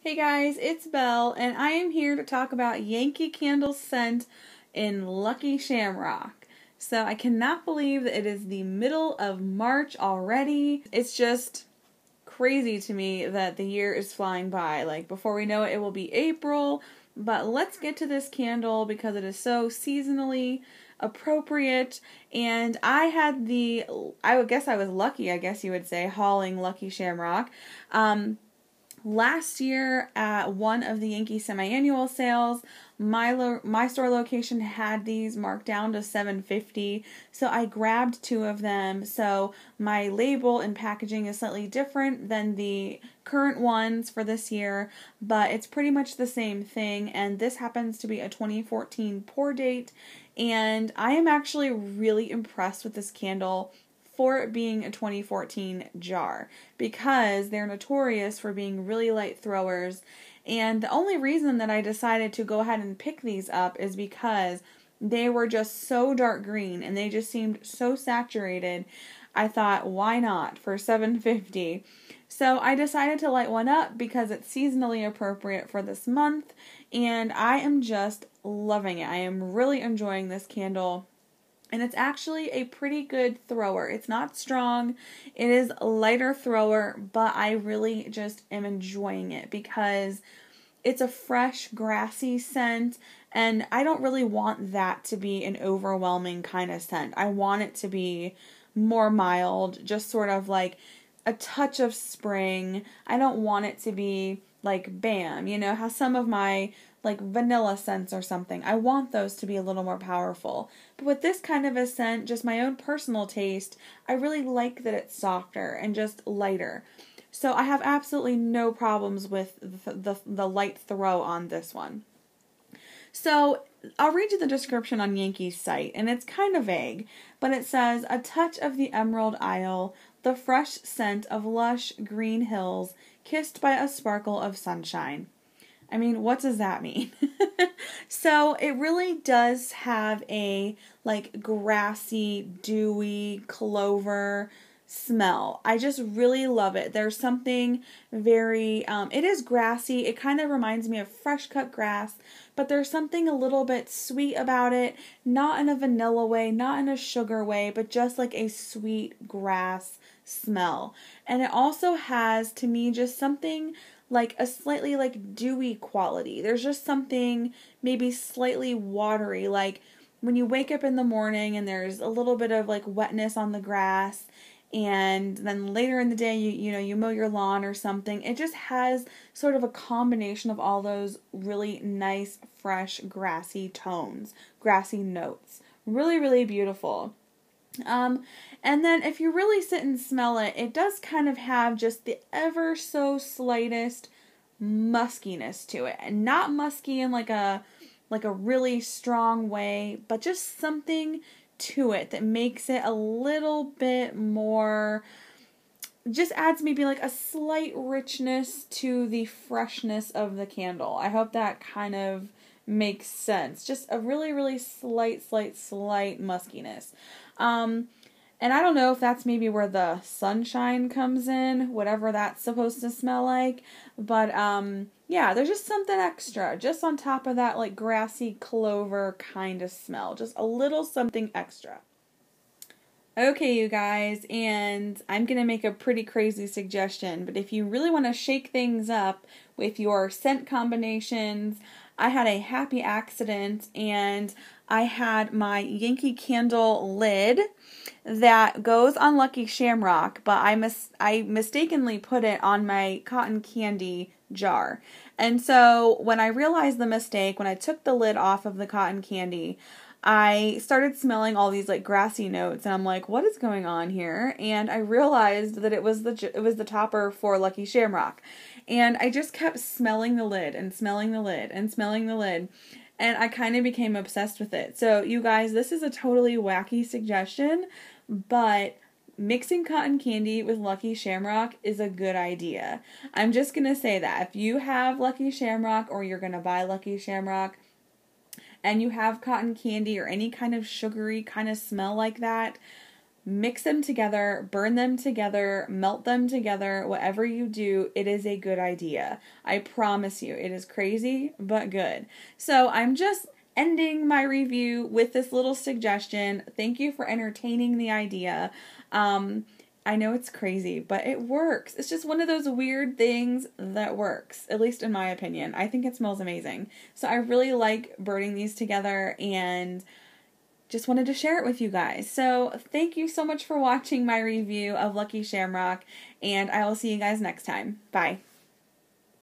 Hey guys, it's Belle, and I am here to talk about Yankee Candle Scent in Lucky Shamrock. So I cannot believe that it is the middle of March already. It's just crazy to me that the year is flying by. Like, before we know it, it will be April. But let's get to this candle because it is so seasonally appropriate. And I would guess I was lucky, I guess you would say, hauling Lucky Shamrock. Last year at one of the Yankee semi-annual sales, my store location had these marked down to $7.50, so I grabbed two of them. So my label and packaging is slightly different than the current ones for this year, but it's pretty much the same thing, and this happens to be a 2014 pour date, and I am actually really impressed with this candle for it being a 2014 jar, because they're notorious for being really light throwers. And the only reason that I decided to go ahead and pick these up is because they were just so dark green and they just seemed so saturated. I thought, why not for $7.50? So I decided to light one up because it's seasonally appropriate for this month, and I am just loving it. I am really enjoying this candle. And it's actually a pretty good thrower. It's not strong. It is a lighter thrower, but I really just am enjoying it because it's a fresh, grassy scent, and I don't really want that to be an overwhelming kind of scent. I want it to be more mild, just sort of like a touch of spring. I don't want it to be like bam, how some of my like vanilla scents or something. I want those to be a little more powerful. But with this kind of a scent, just my own personal taste, I really like that it's softer and just lighter. So I have absolutely no problems with the light throw on this one. So I'll read you the description on Yankee's site, and it's kind of vague, but it says, a touch of the Emerald Isle, the fresh scent of lush green hills, kissed by a sparkle of sunshine. I mean, what does that mean? So it really does have a like grassy, dewy, clover smell. I just really love it. There's something very, it is grassy. It kind of reminds me of fresh cut grass, but there's something a little bit sweet about it. Not in a vanilla way, not in a sugar way, but just like a sweet grass smell. And it also has, to me, just something like a slightly like dewy quality. There's just something maybe slightly watery, like when you wake up in the morning and there's a little bit of like wetness on the grass, and then later in the day you mow your lawn or something. It just has sort of a combination of all those really nice, fresh, grassy tones, grassy notes. Really, really beautiful. And then if you really sit and smell it, it does kind of have just the ever so slightest muskiness to it. And not musky in like a really strong way, but just something to it that makes it a little bit more, just adds maybe like a slight richness to the freshness of the candle. I hope that kind of makes sense. Just a really, really slight muskiness. And I don't know if that's maybe where the sunshine comes in, whatever that's supposed to smell like. But, yeah, there's just something extra, just on top of that, like, grassy clover kind of smell. Just a little something extra. Okay, you guys, and I'm going to make a pretty crazy suggestion, but if you really want to shake things up with your scent combinations, I had a happy accident, and I had my Yankee Candle lid that goes on Lucky Shamrock, but I mistakenly put it on my cotton candy jar. And so when I realized the mistake, when I took the lid off of the cotton candy, I started smelling all these like grassy notes, and I'm like, what is going on here? And I realized that it was the topper for Lucky Shamrock. And I just kept smelling the lid and smelling the lid and smelling the lid. And I kind of became obsessed with it. So you guys, this is a totally wacky suggestion, but mixing cotton candy with Lucky Shamrock is a good idea. I'm just going to say that. If you have Lucky Shamrock, or you're going to buy Lucky Shamrock, and you have cotton candy or any kind of sugary kind of smell like that, mix them together, burn them together, melt them together, whatever you do, it is a good idea. I promise you, it is crazy, but good. So I'm just ending my review with this little suggestion. Thank you for entertaining the idea. I know it's crazy, but it works. It's just one of those weird things that works, at least in my opinion. I think it smells amazing. So I really like burning these together and just wanted to share it with you guys. So thank you so much for watching my review of Lucky Shamrock, and I will see you guys next time. Bye.